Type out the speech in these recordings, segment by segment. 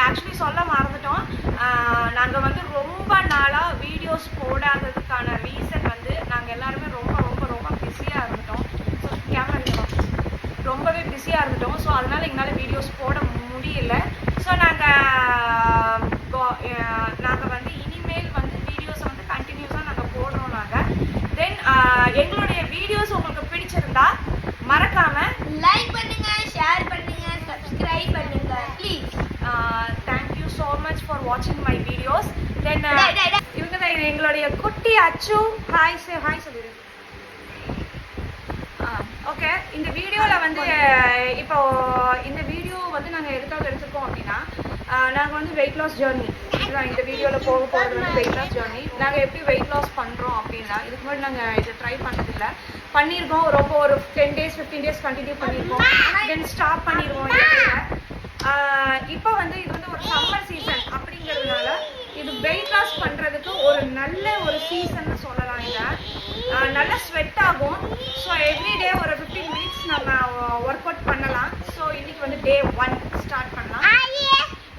Actually சொல்ல மறந்துட்டோம். நாங்கள் வந்து ரொம்ப நாளாக வீடியோஸ் போடாததுக்கான ரீசன் வந்து நாங்கள் எல்லாருமே ரொம்ப ரொம்ப ரொம்ப பிஸியாக இருந்துட்டோம். ஸோ கேமரா ரொம்பவே பிஸியாக இருந்துட்டோம். ஸோ அதனால் எங்களால் வீடியோஸ் போட முடியல. ஸோ நாங்கள் வந்து இனிமேல் வந்து வீடியோஸை வந்து கண்டினியூஸாக நாங்கள் போடுறோம். நாங்கள் தென் எங்களுடைய வீடியோஸ் உங்களுக்கு பிடிச்சிருந்தா மறக்காமல் லைக் பண்ணுங்க, ஷேர் பண்ணுங்க, சப்ஸ்கிரைப் பண்ணுங்க please. Thank you so much for வாட்சிங் மை வீடியோஸ். தென் இவங்க தான் எங்களுடைய குட்டி அச்சு. ஹாய் சொல்லிடு. ஓகே, இந்த வீடியோவில் வந்து இப்போ இந்த வீடியோ வந்து நாங்கள் எதுக்காக எடுத்துருக்கோம் அப்படின்னா, நாங்கள் வந்து வெயிட் லாஸ் ஜேர்னி இதுதான் இந்த வீடியோவில் போகிறது வந்து வெயிட் லாஸ் ஜேர்னி. நாங்கள் எப்படி வெயிட் லாஸ் பண்ணுறோம் அப்படின்னா, இதுக்கு முன்னாடி நாங்கள் இதை ட்ரை பண்ணதில்லை. பண்ணியிருக்கோம் ரொம்ப ஒரு 10 days 15 days கண்டினியூ பண்ணியிருக்கோம். தென் ஸ்டாப் பண்ணிடுவோம். இப்போ வந்து இது வந்து ஒரு சம்மர் சீசன் அப்படிங்கிறதுனால இது வெயிட் லாஸ் பண்ணுறதுக்கு ஒரு நல்ல ஒரு சீசன்னு சொல்லலாம். இதை நல்லா ஸ்வெட் ஆகும். ஸோ எவ்ரிடே ஒரு 15 minutes நம்ம ஒர்க் அவுட் பண்ணலாம். ஸோ இன்றைக்கி வந்து டே 1 ஸ்டார்ட் பண்ணலாம்.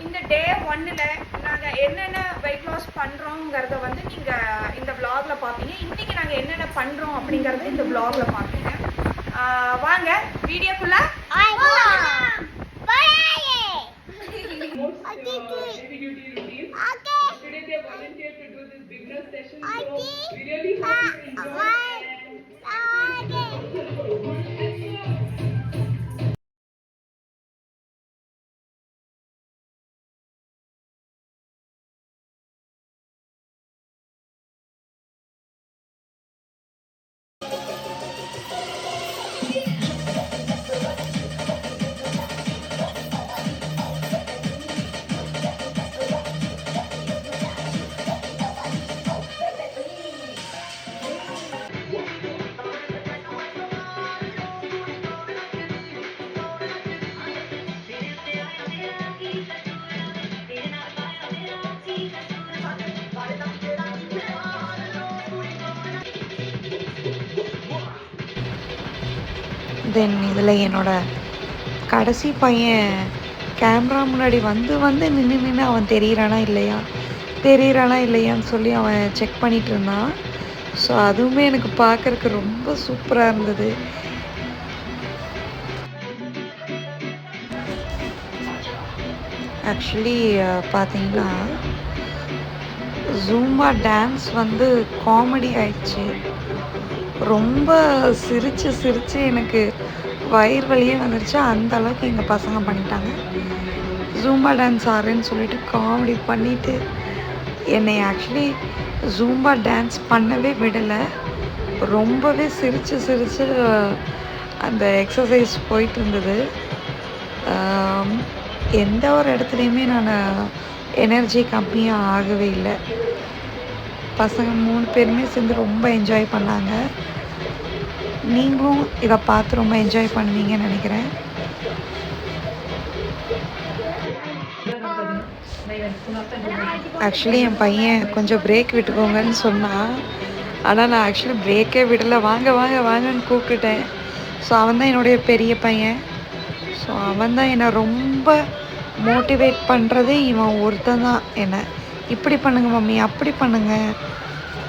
இந்த டே 1ல் நாங்கள் என்னென்ன வெயிட் லாஸ் பண்ணுறோங்கிறத வந்து நீங்கள் இந்த vlogல பார்ப்பீங்க. இன்றைக்கி நாங்கள் என்னென்ன பண்ணுறோம் அப்படிங்கிறது இந்த vlogல பார்ப்பீங்க. வாங்க வீடியோக்குள்ள. தென் இதில் என்னோட கடைசி பையன் கேமரா முன்னாடி வந்து நின்று அவன் தெரியிறானா இல்லையான்னு சொல்லி அவன் செக் பண்ணிகிட்டு இருந்தான். ஸோ அதுவுமே எனக்கு பார்க்குறக்கு ரொம்ப சூப்பராக இருந்தது. ஆக்சுவலி பார்த்தீங்கன்னா ஜூம்பா டான்ஸ் வந்து காமெடி ஆயிடுச்சு. ரொம்ப சிரித்து எனக்கு வயிறு வலியே வந்துருச்சு. அந்த அளவுக்கு எங்கள் பசங்க பண்ணிட்டாங்க. ஜூம்பா டான்ஸ் ஆடுறேன்னு சொல்லிட்டு காமெடி பண்ணிவிட்டு என்னை ஆக்சுவலி ஜூம்பா டான்ஸ் பண்ணவே விடலை. ரொம்பவே சிரித்து அந்த எக்ஸசைஸ் போயிட்டு இருந்தது. எந்த ஒரு இடத்துலையுமே நான் எனர்ஜி கம்மியாக ஆகவே இல்லை. பசங்க 3 பேருமே சேர்ந்து ரொம்ப என்ஜாய் பண்ணாங்க. நீங்களும் இதை பார்த்து ரொம்ப என்ஜாய் பண்ணுவீங்கன்னு நினைக்கிறேன். ஆக்சுவலி என் பையன் கொஞ்சம் பிரேக் விட்டுக்கோங்கன்னு சொன்னான். ஆனால் நான் ஆக்சுவலி பிரேக்கே விடலை. வாங்கன்னு கூப்பிட்டுட்டேன். ஸோ அவன் தான் என்னுடைய பெரிய பையன். ஸோ அவன் தான் என்னை ரொம்ப மோட்டிவேட் பண்ணுறதே இவன் ஒருத்தன் தான். என்னை இப்படி பண்ணுங்க மம்மி, அப்படி பண்ணுங்க,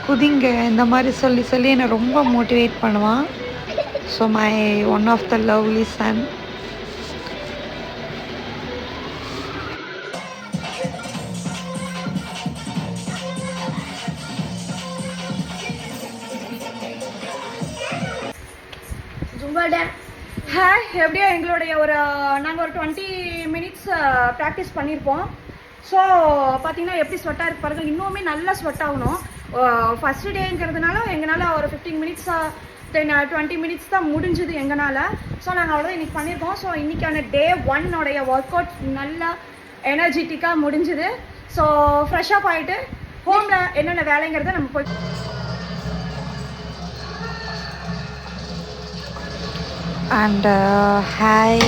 குதிங்க, இந்த மாதிரி சொல்லி என்னை ரொம்ப மோட்டிவேட் பண்ணுவான். So my one of the lovely son. எப்படியோ எங்களுடைய நாங்கள் ஒரு 20 minutes ப்ராக்டிஸ் பண்ணியிருப்போம். ஸோ பார்த்தீங்கன்னா எப்படி ஸ்வெட்டாக இருக்கு பாருங்கள். இன்னுமே நல்லா ஸ்வெட் ஆகணும். ஃபஸ்ட்டு டேங்கிறதுனால எங்களால் ஒரு 15 minutes 20 minutes தான் முடிஞ்சுது எங்களால். ஸோ நாங்கள் அவ்வளோதான் இன்றைக்கி பண்ணியிருக்கோம். ஸோ இன்றைக்கான டே 1 ஒர்க் அவுட் நல்லா எனர்ஜெட்டிக்காக முடிஞ்சுது. ஸோ ஃப்ரெஷ்ஷப் ஆகிட்டு ஹோமில் என்னென்ன வேலைங்கிறத நம்ம போய் அண்ட் ஹாய்,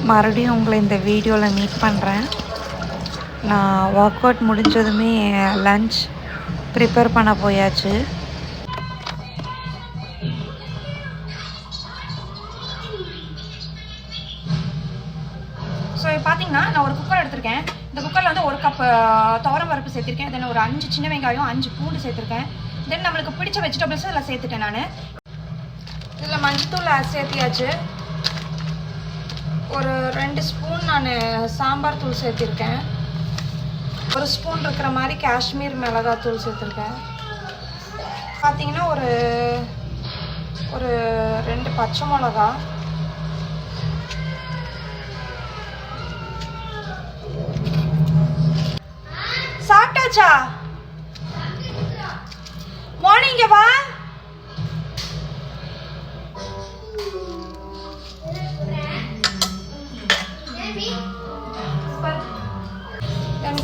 மறுபடியும் உங்களை இந்த வீடியோவில் மீட் பண்ணுறேன். நான் ஒர்க் அவுட் முடிஞ்சதுமே லன்ச் ப்ரிப்பேர் பண்ண போயாச்சு. ஸோ பார்த்தீங்கன்னா நான் ஒரு குக்கர் எடுத்திருக்கேன். இந்த குக்கரில் வந்து 1 கப் துவரம் பருப்பு சேர்த்திருக்கேன். தென் ஒரு 5 சின்ன வெங்காயம், 5 பூண்டு சேர்த்துருக்கேன். தென் நம்மளுக்கு பிடிச்ச வெஜிடபிள்ஸ் இதில் சேர்த்துட்டேன். நான் இதில் மஞ்சத்தூள் சேர்த்தியாச்சு. ஒரு 2 ஸ்பூன் நான் சாம்பார் தூள் சேர்த்திருக்கேன். 1 ஸ்பூன் இருக்கிற மாதிரி காஷ்மீர் மிளகாத்தூள் சேர்த்துருக்கேன். பார்த்தீங்கன்னா ஒரு 2 பச்சை மிளகா, சாப்பிட்டாச்சா? மார்னிங் வா.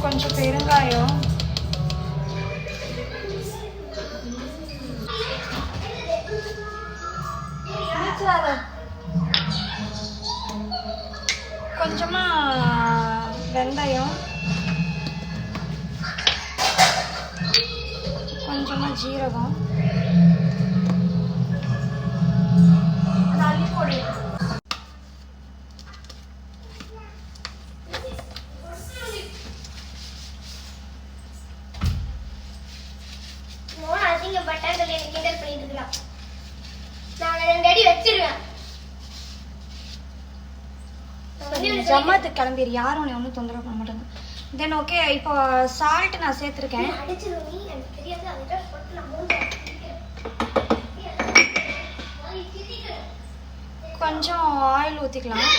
கொஞ்சம் பெருங்காயம், கொஞ்சமா வெந்தயம், கொஞ்சமா ஜீரகம், அள்ளி போடு. ஜம்மாத்து கிளம்பிடு, யாரும் உன்னை ஒன்றும் தொந்தரவு பண்ண மாட்டாங்க. தென் ஓகே, இப்போ சால்ட் நான் சேர்த்துருக்கேன். கொஞ்சம் ஆயில் ஊற்றிக்கலாம்.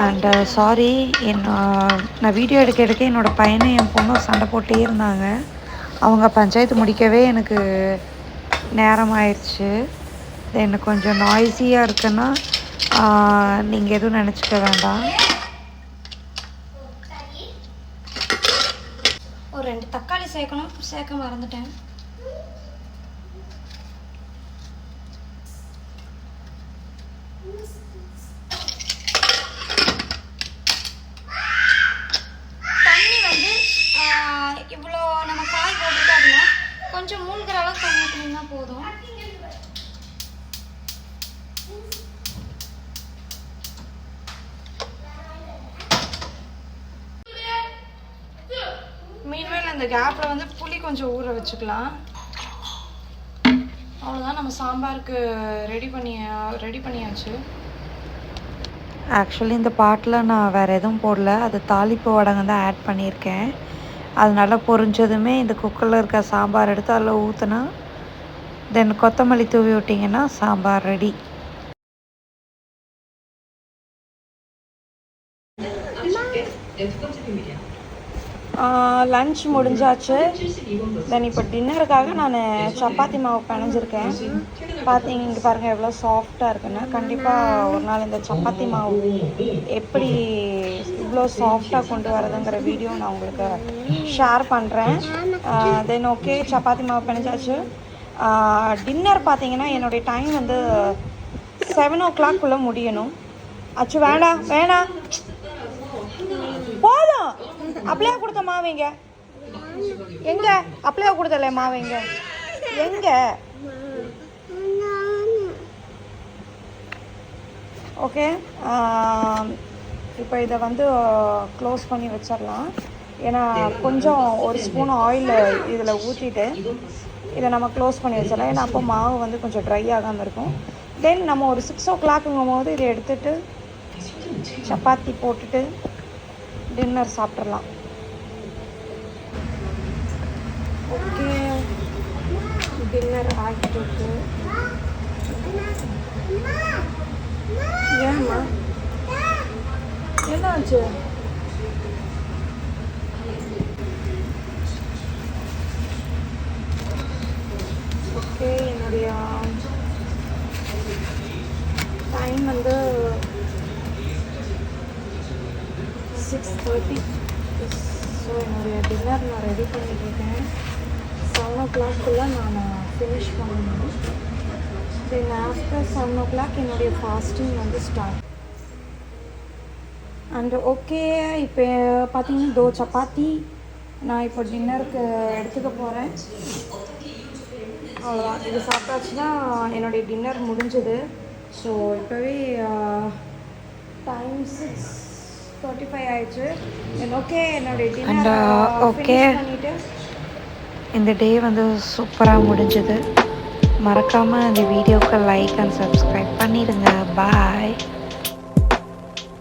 அண்ட் சாரி, நான் வீடியோ எடுக்க என்னோடய பையனும் என் பொண்ணும் சண்டை போட்டே இருந்தாங்க. அவங்க பஞ்சாயத்து முடிக்கவே எனக்கு நேரம் ஆயிடுச்சு. எனக்கு கொஞ்சம் நாய்ஸியாக இருக்குன்னா நீங்கள் எதுவும் நினச்சிக்க வேண்டாம். ஒரு 2 தக்காளி சேர்க்கணும், சேர்க்க மறந்துட்டேன். தண்ணி வந்து இவ்வளோ நம்ம காய் போட்டுட்டோம் அப்படின்னா கொஞ்சம் மூழ்கிற அளவுக்கு தண்ணி ஊற்றினா போதும். மீன்வேல் அந்த கேப்பில் வந்து புளி கொஞ்சம் ஊற வச்சுக்கலாம். அவ்வளோதான், நம்ம சாம்பாருக்கு ரெடி பண்ணியாச்சு. ஆக்சுவலி இந்த பாட்டில் நான் வேறு எதுவும் போடல, அது தாளிப்பு வடகம் தான் ஆட் பண்ணியிருக்கேன். அது நல்லா பொரிஞ்சதுமே இந்த குக்கரில் இருக்க சாம்பார் எடுத்து அதில் ஊற்றினா தென் கொத்தமல்லி தூவி விட்டிங்கன்னா சாம்பார் ரெடி. லன்ச் முடிஞ்சாச்சு. தென் இப்போ டின்னருக்காக நான் சப்பாத்தி மாவு பிணைஞ்சிருக்கேன். பார்த்தீங்க, இங்கே பாருங்கள் எவ்வளோ சாஃப்டாக இருக்குன்னு. கண்டிப்பாக ஒரு நாள் இந்த சப்பாத்தி மாவு எப்படி இவ்வளோ சாஃப்டாக கொண்டு வரதுங்கிற வீடியோ நான் உங்களுக்கு ஷேர் பண்ணுறேன். தென் ஓகே, சப்பாத்தி மாவு பிணைஞ்சாச்சு. டின்னர் பார்த்தீங்கன்னா என்னுடைய டைம் வந்து 7 o'clock முடியணும். அச்சு வேணாம் போதும். அப்படியே கொடுத்த மாவைங்க எங்க? அப்படியே கொடுத்தல மாவைங்க எங்க? ஓகே, இப்போ இதை வந்து க்ளோஸ் பண்ணி வச்சிடலாம். ஏன்னா கொஞ்சம் 1 ஸ்பூன் ஆயில் இதில் ஊற்றிட்டு இதை நம்ம க்ளோஸ் பண்ணி வச்சிடலாம். ஏன்னா அப்போ மாவு வந்து கொஞ்சம் ட்ரை ஆகாமல் இருக்கும். தென் நம்ம ஒரு 6 o'clockங்கும் போது இதை எடுத்துகிட்டு சப்பாத்தி போட்டுட்டு டின்னர் சாப்பிட்றலாம். ஓகே, டின்னர் ஆகிட்டு இருக்கு. ஏம்மா என்னாச்சு? ஓகே, என்னுடைய டைம் வந்து 6:30. ஸோ என்னுடைய டின்னர் நான் ரெடி பண்ணிட்டுருக்கேன். 7 o'clock நான் ஃபினிஷ் பண்ணணும். தென் ஆஃப்டர் 7 o'clock என்னுடைய ஃபாஸ்டிங் வந்து ஸ்டார்ட். அண்ட் ஓகே, இப்போ பார்த்தீங்கன்னா சப்பாத்தி நான் இப்போ டின்னருக்கு எடுத்துக்க போகிறேன். அவ்வளோதான், இது சாப்பிட்டாச்சுன்னா என்னுடைய டின்னர் முடிஞ்சுது. ஸோ இப்போவே 4:45 ஆயிடுச்சு. ஓகே என்னோட And, டின்னர் okay. பண்ணிட்டு இந்த டே வந்து சூப்பராக முடிஞ்சது. மறக்காமல் இந்த வீடியோக்கு லைக் அண்ட் சப்ஸ்கிரைப் பண்ணிடுங்க. பாய்.